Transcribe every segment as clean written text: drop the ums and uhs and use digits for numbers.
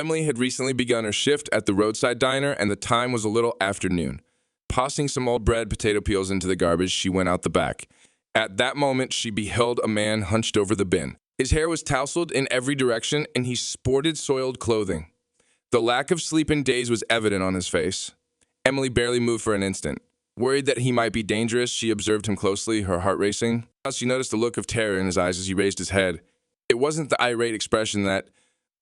Emily had recently begun her shift at the roadside diner, and the time was a little after noon. Tossing some old bread potato peels into the garbage, she went out the back. At that moment, she beheld a man hunched over the bin. His hair was tousled in every direction, and he sported soiled clothing. The lack of sleep in days was evident on his face. Emily barely moved for an instant. Worried that he might be dangerous, she observed him closely, her heart racing. She noticed a look of terror in his eyes as he raised his head. It wasn't the irate expression that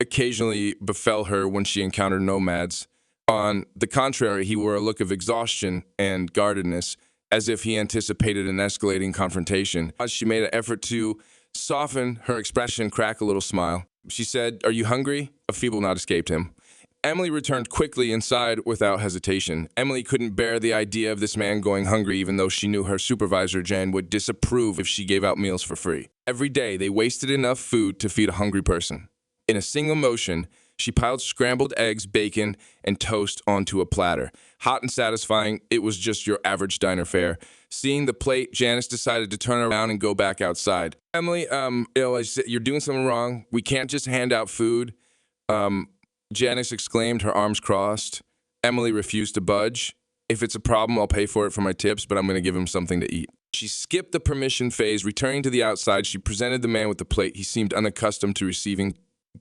occasionally befell her when she encountered nomads. On the contrary, he wore a look of exhaustion and guardedness, as if he anticipated an escalating confrontation. As she made an effort to soften her expression, crack a little smile. She said, "Are you hungry?" A feeble nod escaped him. Emily returned quickly inside without hesitation. Emily couldn't bear the idea of this man going hungry, even though she knew her supervisor, Jen, would disapprove if she gave out meals for free. Every day, they wasted enough food to feed a hungry person. In a single motion, she piled scrambled eggs, bacon, and toast onto a platter. Hot and satisfying, it was just your average diner fare. Seeing the plate, Janice decided to turn around and go back outside. Emily, you're doing something wrong. We can't just hand out food. Janice exclaimed, her arms crossed. Emily refused to budge. "If it's a problem, I'll pay for it for my tips, but I'm going to give him something to eat." She skipped the permission phase. Returning to the outside, she presented the man with the plate. He seemed unaccustomed to receiving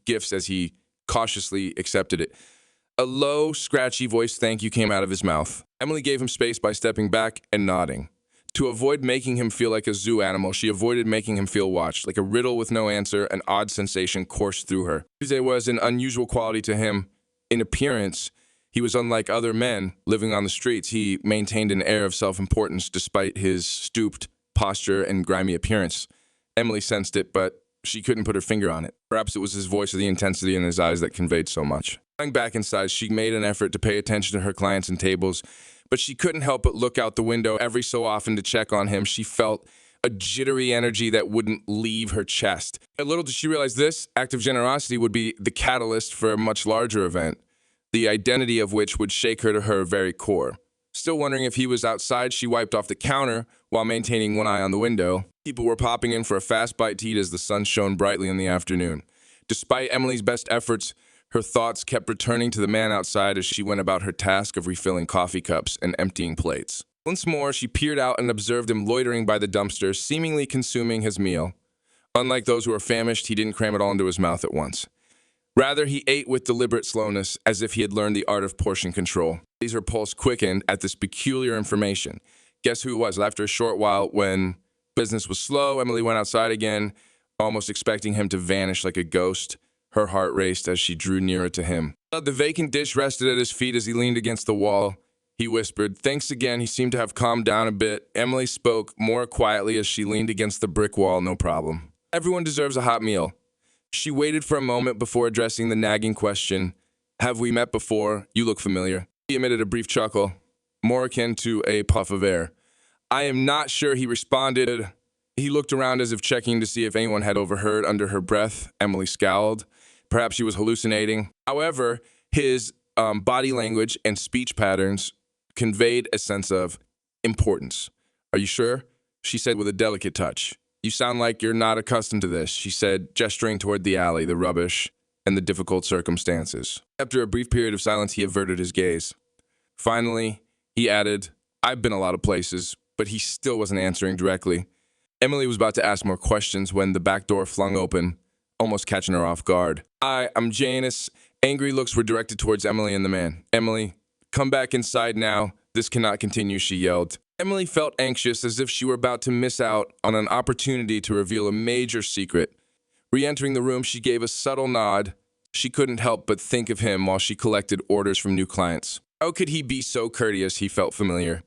gifts as he cautiously accepted it. A low, scratchy voice thank you came out of his mouth. Emily gave him space by stepping back and nodding. To avoid making him feel like a zoo animal, she avoided making him feel watched. Like a riddle with no answer, an odd sensation coursed through her. Tuesday was an unusual quality to him. In appearance, he was unlike other men living on the streets. He maintained an air of self-importance despite his stooped posture and grimy appearance. Emily sensed it, but she couldn't put her finger on it. Perhaps it was his voice or the intensity in his eyes that conveyed so much. Going back inside, she made an effort to pay attention to her clients and tables, but she couldn't help but look out the window every so often to check on him. She felt a jittery energy that wouldn't leave her chest. A little did she realize this act of generosity would be the catalyst for a much larger event, the identity of which would shake her to her very core. Still wondering if he was outside, she wiped off the counter while maintaining one eye on the window. People were popping in for a fast bite to eat as the sun shone brightly in the afternoon. Despite Emily's best efforts, her thoughts kept returning to the man outside as she went about her task of refilling coffee cups and emptying plates. Once more, she peered out and observed him loitering by the dumpster, seemingly consuming his meal. Unlike those who were famished, he didn't cram it all into his mouth at once. Rather, he ate with deliberate slowness, as if he had learned the art of portion control. Her pulse quickened at this peculiar information. Guess who it was? After a short while, when business was slow, Emily went outside again, almost expecting him to vanish like a ghost. Her heart raced as she drew nearer to him. The vacant dish rested at his feet as he leaned against the wall. He whispered, "Thanks again." He seemed to have calmed down a bit. Emily spoke more quietly as she leaned against the brick wall. "No problem. Everyone deserves a hot meal." She waited for a moment before addressing the nagging question, "Have we met before? You look familiar." He emitted a brief chuckle, more akin to a puff of air. "I am not sure," he responded. He looked around as if checking to see if anyone had overheard. Under her breath, Emily scowled. Perhaps she was hallucinating. However, his body language and speech patterns conveyed a sense of importance. "Are you sure?" she said with a delicate touch. "You sound like you're not accustomed to this," she said, gesturing toward the alley, the rubbish, and the difficult circumstances. After a brief period of silence, he averted his gaze. Finally, he added, "I've been a lot of places," but he still wasn't answering directly. Emily was about to ask more questions when the back door flung open, almost catching her off guard. "Hi, I'm Janice." Angry looks were directed towards Emily and the man. "Emily, come back inside now. This cannot continue," she yelled. Emily felt anxious, as if she were about to miss out on an opportunity to reveal a major secret. Re-entering the room, she gave a subtle nod. She couldn't help but think of him while she collected orders from new clients. How could he be so courteous? He felt familiar.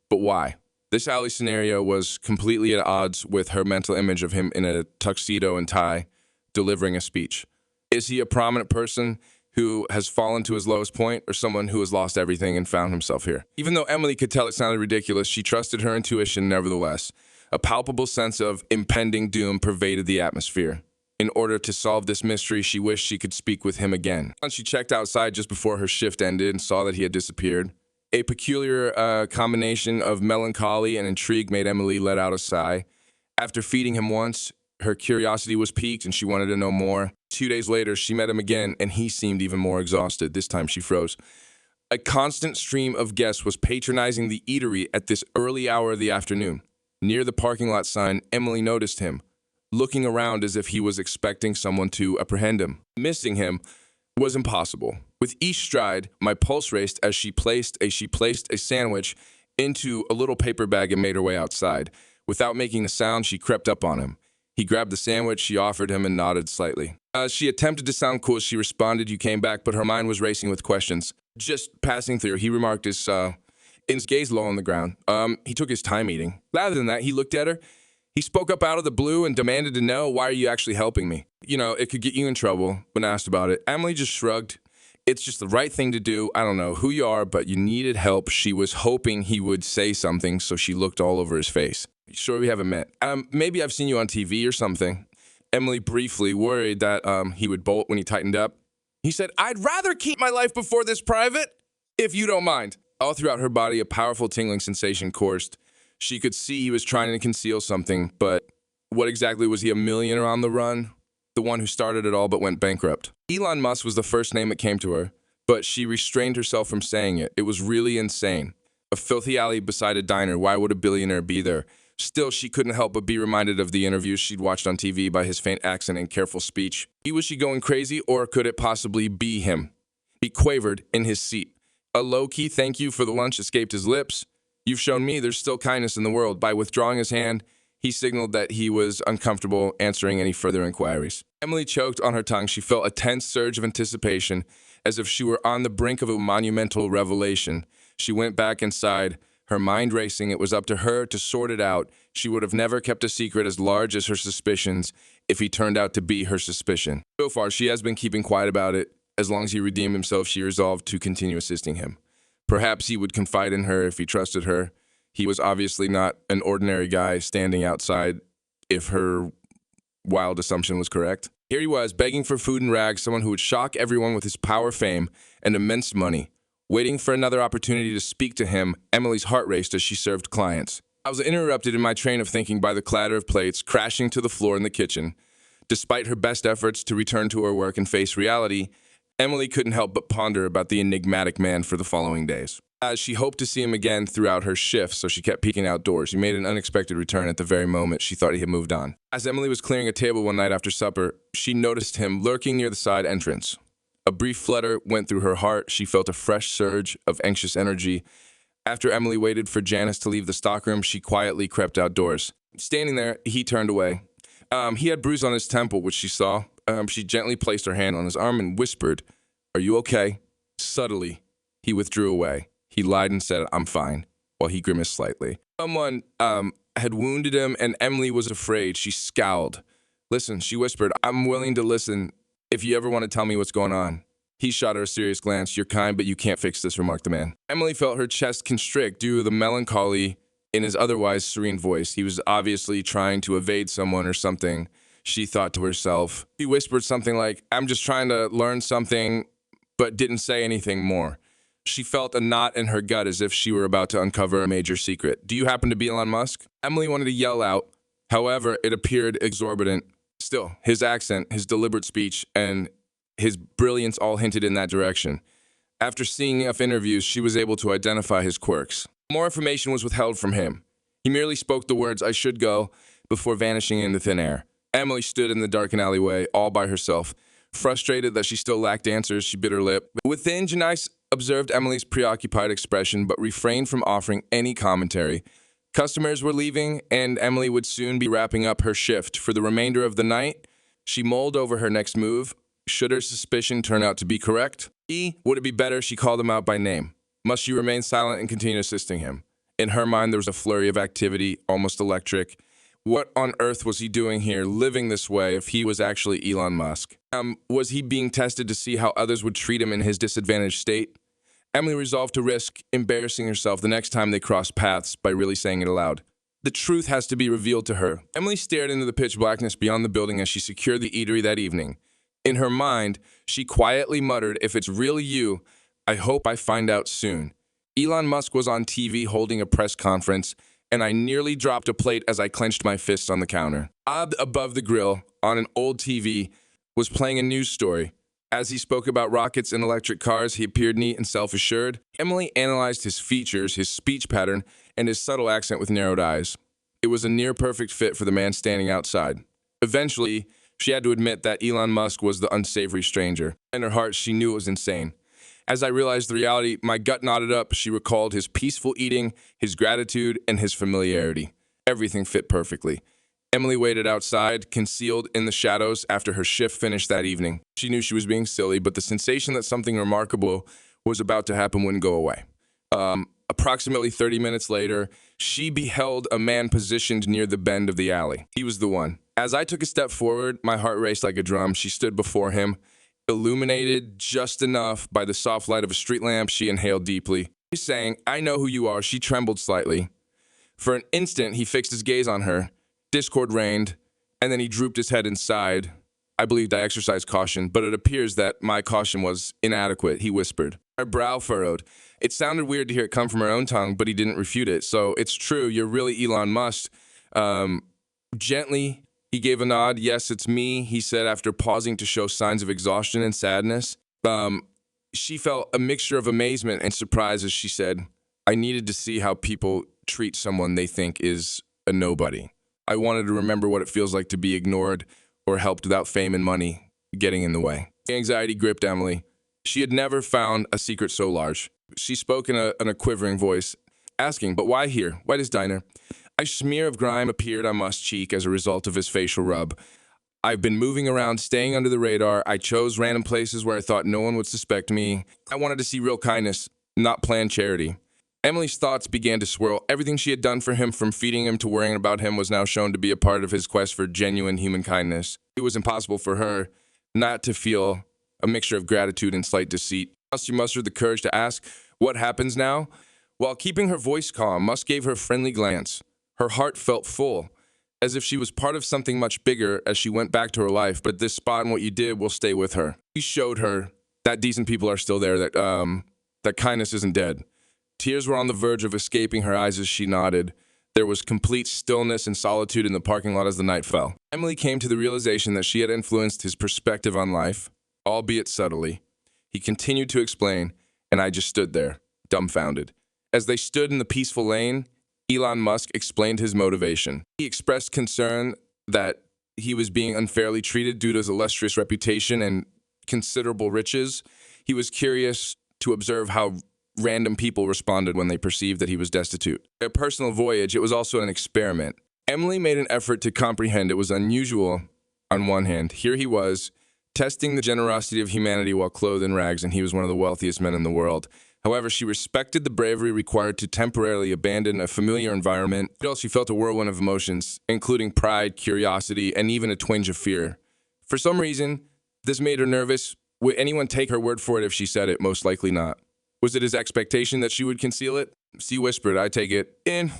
But why? This alley scenario was completely at odds with her mental image of him in a tuxedo and tie, delivering a speech. Is he a prominent person who has fallen to his lowest point, or someone who has lost everything and found himself here? Even though Emily could tell it sounded ridiculous, she trusted her intuition nevertheless. A palpable sense of impending doom pervaded the atmosphere. In order to solve this mystery, she wished she could speak with him again. She checked outside just before her shift ended and saw that he had disappeared. A peculiar combination of melancholy and intrigue made Emily let out a sigh. After feeding him once, her curiosity was piqued and she wanted to know more. 2 days later, she met him again, and he seemed even more exhausted. This time she froze. A constant stream of guests was patronizing the eatery at this early hour of the afternoon. Near the parking lot sign, Emily noticed him, looking around as if he was expecting someone to apprehend him. Missing him was impossible. With each stride, my pulse raced as she placed a sandwich into a little paper bag and made her way outside. Without making a sound, she crept up on him. He grabbed the sandwich she offered him and nodded slightly. She attempted to sound cool as she responded, "You came back," but her mind was racing with questions. Just passing through, he remarked his gaze low on the ground. He took his time eating. Rather than that, he looked at her. He spoke up out of the blue and demanded to know, "Why are you actually helping me? You know, it could get you in trouble." When asked about it, Emily just shrugged. "It's just the right thing to do. I don't know who you are, but you needed help." She was hoping he would say something, so she looked all over his face. "Sure, we haven't met. Maybe I've seen you on TV or something." Emily briefly worried that he would bolt when he tightened up. He said, "I'd rather keep my life before this private, if you don't mind." All throughout her body, a powerful tingling sensation coursed. She could see he was trying to conceal something, but what exactly? Was he a millionaire on the run? The one who started it all but went bankrupt? Elon Musk was the first name that came to her, but she restrained herself from saying it. It was really insane. A filthy alley beside a diner. Why would a billionaire be there? Still, she couldn't help but be reminded of the interviews she'd watched on TV by his faint accent and careful speech. Was she going crazy, or could it possibly be him? He quavered in his seat. A low-key thank you for the lunch escaped his lips. "You've shown me there's still kindness in the world." By withdrawing his hand, he signaled that he was uncomfortable answering any further inquiries. Emily choked on her tongue. She felt a tense surge of anticipation, as if she were on the brink of a monumental revelation. She went back inside, her mind racing. It was up to her to sort it out. She would have never kept a secret as large as her suspicions if he turned out to be her suspicion. So far, she has been keeping quiet about it. As long as he redeemed himself, she resolved to continue assisting him. Perhaps he would confide in her if he trusted her. He was obviously not an ordinary guy standing outside, if her wild assumption was correct. Here he was, begging for food and rags, someone who would shock everyone with his power, fame, and immense money. Waiting for another opportunity to speak to him, Emily's heart raced as she served clients. I was interrupted in my train of thinking by the clatter of plates crashing to the floor in the kitchen. Despite her best efforts to return to her work and face reality, Emily couldn't help but ponder about the enigmatic man for the following days. As she hoped to see him again throughout her shift, so she kept peeking outdoors. He made an unexpected return at the very moment she thought he had moved on. As Emily was clearing a table one night after supper, she noticed him lurking near the side entrance. A brief flutter went through her heart. She felt a fresh surge of anxious energy. After Emily waited for Janice to leave the stockroom, she quietly crept outdoors. Standing there, he turned away. He had bruise on his temple, which she saw. She gently placed her hand on his arm and whispered, "Are you okay?" Subtly, he withdrew away. He lied and said, "I'm fine," while he grimaced slightly. Someone had wounded him, and Emily was afraid. She scowled. "Listen," she whispered, "I'm willing to listen if you ever want to tell me what's going on." He shot her a serious glance. "You're kind, but you can't fix this," remarked the man. Emily felt her chest constrict due to the melancholy in his otherwise serene voice. He was obviously trying to evade someone or something, she thought to herself. He whispered something like, "I'm just trying to learn something," but didn't say anything more. She felt a knot in her gut as if she were about to uncover a major secret. "Do you happen to be Elon Musk?" Emily wanted to yell out. However, it appeared exorbitant. Still, his accent, his deliberate speech, and his brilliance all hinted in that direction. After seeing enough interviews, she was able to identify his quirks. More information was withheld from him. He merely spoke the words, "I should go," before vanishing into thin air. Emily stood in the darkened alleyway, all by herself. Frustrated that she still lacked answers, she bit her lip. Within, Janice observed Emily's preoccupied expression, but refrained from offering any commentary. Customers were leaving, and Emily would soon be wrapping up her shift. For the remainder of the night, she mulled over her next move. Should her suspicion turn out to be correct? Would it be better she called him out by name? Must she remain silent and continue assisting him? In her mind, there was a flurry of activity, almost electric. What on earth was he doing here, living this way, if he was actually Elon Musk? Was he being tested to see how others would treat him in his disadvantaged state? Emily resolved to risk embarrassing herself the next time they crossed paths by really saying it aloud. The truth has to be revealed to her. Emily stared into the pitch blackness beyond the building as she secured the eatery that evening. In her mind, she quietly muttered, "If it's really you, I hope I find out soon." Elon Musk was on TV holding a press conference, and I nearly dropped a plate as I clenched my fists on the counter. Above the grill, on an old TV, was playing a news story. As he spoke about rockets and electric cars, he appeared neat and self-assured. Emily analyzed his features, his speech pattern, and his subtle accent with narrowed eyes. It was a near-perfect fit for the man standing outside. Eventually, she had to admit that Elon Musk was the unsavory stranger. In her heart, she knew it was insane. As I realized the reality, my gut knotted up. She recalled his peaceful eating, his gratitude, and his familiarity. Everything fit perfectly. Emily waited outside, concealed in the shadows after her shift finished that evening. She knew she was being silly, but the sensation that something remarkable was about to happen wouldn't go away. Approximately 30 minutes later, she beheld a man positioned near the bend of the alley. He was the one. As I took a step forward, my heart raced like a drum. She stood before him, illuminated just enough by the soft light of a street lamp. She inhaled deeply. He's saying, "I know who you are." She trembled slightly. For an instant, he fixed his gaze on her. Discord reigned, and then he drooped his head and sighed. I believed I exercised caution, but it appears that my caution was inadequate, he whispered. Her brow furrowed. It sounded weird to hear it come from her own tongue, but he didn't refute it. "So it's true, you're really Elon Musk." Gently, he gave a nod. "Yes, it's me," he said after pausing to show signs of exhaustion and sadness. She felt a mixture of amazement and surprise as she said, "I needed to see how people treat someone they think is a nobody. I wanted to remember what it feels like to be ignored or helped without fame and money getting in the way." Anxiety gripped Emily. She had never found a secret so large. She spoke in a quivering voice, asking, "But why here? Why this diner?" A smear of grime appeared on Musk's cheek as a result of his facial rub. "I've been moving around, staying under the radar. I chose random places where I thought no one would suspect me. I wanted to see real kindness, not planned charity." Emily's thoughts began to swirl. Everything she had done for him, from feeding him to worrying about him, was now shown to be a part of his quest for genuine human kindness. It was impossible for her not to feel a mixture of gratitude and slight deceit. She mustered the courage to ask, "What happens now?" While keeping her voice calm, Musk gave her a friendly glance. Her heart felt full, as if she was part of something much bigger as she went back to her life. "But this spot and what you did will stay with her." He showed her that decent people are still there, that kindness isn't dead. Tears were on the verge of escaping her eyes as she nodded. There was complete stillness and solitude in the parking lot as the night fell. Emily came to the realization that she had influenced his perspective on life, albeit subtly. He continued to explain, and I just stood there, dumbfounded. As they stood in the peaceful lane, Elon Musk explained his motivation. He expressed concern that he was being unfairly treated due to his illustrious reputation and considerable riches. He was curious to observe how random people responded when they perceived that he was destitute. A personal voyage, it was also an experiment. Emily made an effort to comprehend. It was unusual on one hand. Here he was, testing the generosity of humanity while clothed in rags, and he was one of the wealthiest men in the world. However, she respected the bravery required to temporarily abandon a familiar environment. She felt a whirlwind of emotions, including pride, curiosity, and even a twinge of fear. For some reason, this made her nervous. Would anyone take her word for it if she said it? Most likely not. Was it his expectation that she would conceal it? She whispered, "I take it in.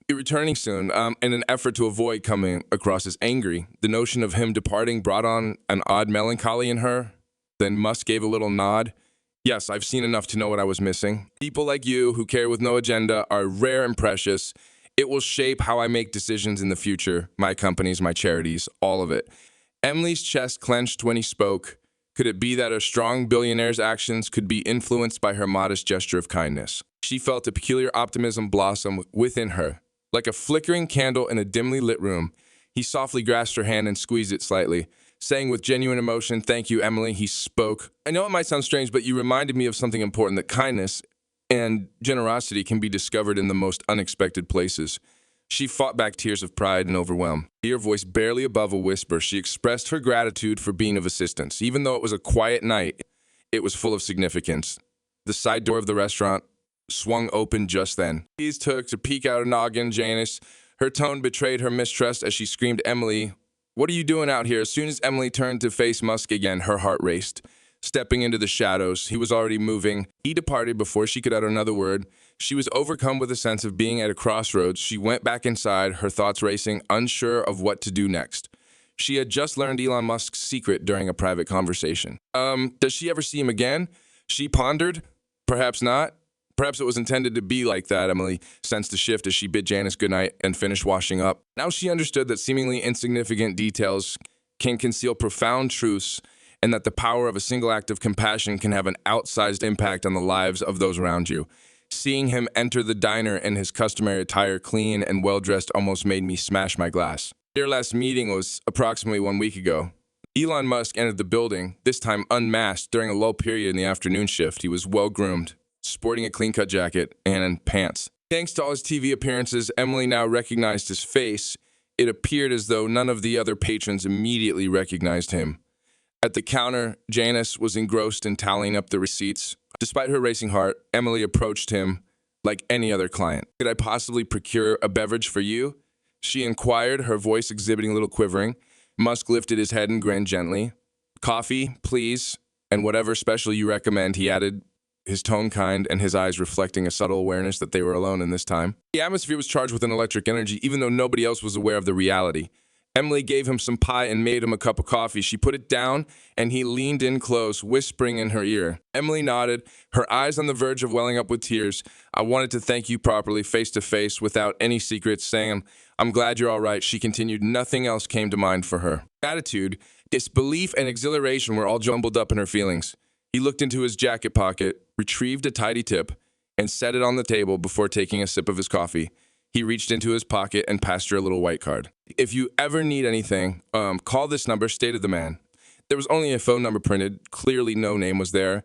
You're returning soon." In an effort to avoid coming across as angry, the notion of him departing brought on an odd melancholy in her. Then Musk gave a little nod. "Yes, I've seen enough to know what I was missing. People like you who care with no agenda are rare and precious. It will shape how I make decisions in the future, my companies, my charities, all of it." Emily's chest clenched when he spoke. Could it be that a strong billionaire's actions could be influenced by her modest gesture of kindness? She felt a peculiar optimism blossom within her. Like a flickering candle in a dimly lit room, he softly grasped her hand and squeezed it slightly. Saying with genuine emotion, "Thank you, Emily," he spoke. "I know it might sound strange, but you reminded me of something important, that kindness and generosity can be discovered in the most unexpected places." She fought back tears of pride and overwhelm. Her voice barely above a whisper, she expressed her gratitude for being of assistance. Even though it was a quiet night, it was full of significance. The side door of the restaurant swung open just then. She took to peek out a noggin, Janice. Her tone betrayed her mistrust as she screamed, "Emily, what are you doing out here?" As soon as Emily turned to face Musk again, her heart raced. Stepping into the shadows, he was already moving. He departed before she could utter another word. She was overcome with a sense of being at a crossroads. She went back inside, her thoughts racing, unsure of what to do next. She had just learned Elon Musk's secret during a private conversation. Does she ever see him again? She pondered. Perhaps not. Perhaps it was intended to be like that. Emily sensed a shift as she bid Janice goodnight and finished washing up. Now she understood that seemingly insignificant details can conceal profound truths and that the power of a single act of compassion can have an outsized impact on the lives of those around you. Seeing him enter the diner in his customary attire, clean and well-dressed, almost made me smash my glass. Their last meeting was approximately 1 week ago. Elon Musk entered the building, this time unmasked during a lull period in the afternoon shift. He was well-groomed, sporting a clean-cut jacket and pants. Thanks to all his TV appearances, Emily now recognized his face. It appeared as though none of the other patrons immediately recognized him. At the counter, Janice was engrossed in tallying up the receipts. Despite her racing heart, Emily approached him like any other client. "Could I possibly procure a beverage for you?" she inquired, her voice exhibiting a little quivering. Musk lifted his head and grinned gently. "Coffee, please, and whatever special you recommend," he added, his tone kind and his eyes reflecting a subtle awareness that they were alone in this time. The atmosphere was charged with an electric energy, even though nobody else was aware of the reality. Emily gave him some pie and made him a cup of coffee. She put it down, and he leaned in close, whispering in her ear. Emily nodded, her eyes on the verge of welling up with tears. "I wanted to thank you properly, face to face, without any secrets, saying, I'm glad you're all right," she continued. Nothing else came to mind for her. Gratitude, disbelief, and exhilaration were all jumbled up in her feelings. He looked into his jacket pocket, retrieved a tidy tip, and set it on the table before taking a sip of his coffee. He reached into his pocket and passed her a little white card. "If you ever need anything, call this number," stated the man. There was only a phone number printed. Clearly no name was there.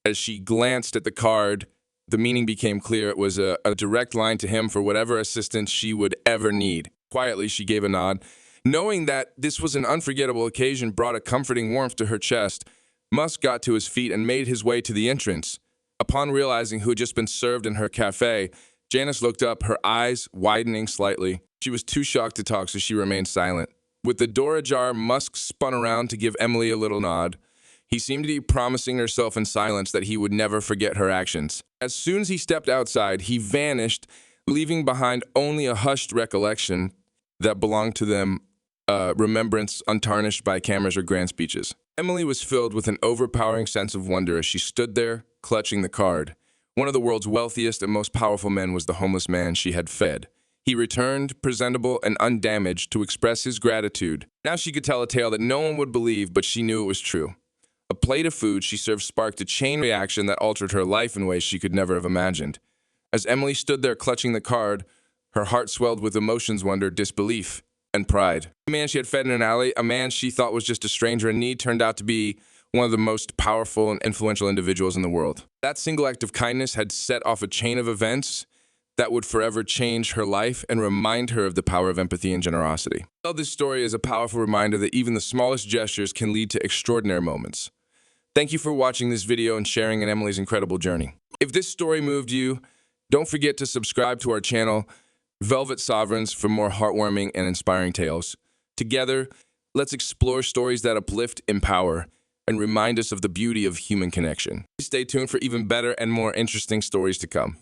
As she glanced at the card, the meaning became clear. It was a direct line to him for whatever assistance she would ever need. Quietly, she gave a nod. Knowing that this was an unforgettable occasion brought a comforting warmth to her chest. Musk got to his feet and made his way to the entrance. Upon realizing who had just been served in her cafe, Janice looked up, her eyes widening slightly. She was too shocked to talk, so she remained silent. With the door ajar, Musk spun around to give Emily a little nod. He seemed to be promising herself in silence that he would never forget her actions. As soon as he stepped outside, he vanished, leaving behind only a hushed recollection that belonged to them, remembrance untarnished by cameras or grand speeches. Emily was filled with an overpowering sense of wonder as she stood there, clutching the card. One of the world's wealthiest and most powerful men was the homeless man she had fed. He returned, presentable and undamaged, to express his gratitude. Now she could tell a tale that no one would believe, but she knew it was true. A plate of food she served sparked a chain reaction that altered her life in ways she could never have imagined. As Emily stood there clutching the card, her heart swelled with emotions, wonder, disbelief, and pride. The man she had fed in an alley, a man she thought was just a stranger in need, turned out to be one of the most powerful and influential individuals in the world. That single act of kindness had set off a chain of events that would forever change her life and remind her of the power of empathy and generosity. I tell this story as a powerful reminder that even the smallest gestures can lead to extraordinary moments. Thank you for watching this video and sharing in Emily's incredible journey. If this story moved you, don't forget to subscribe to our channel, Velvet Sovereigns, for more heartwarming and inspiring tales. Together, let's explore stories that uplift, empower, and remind us of the beauty of human connection. Stay tuned for even better and more interesting stories to come.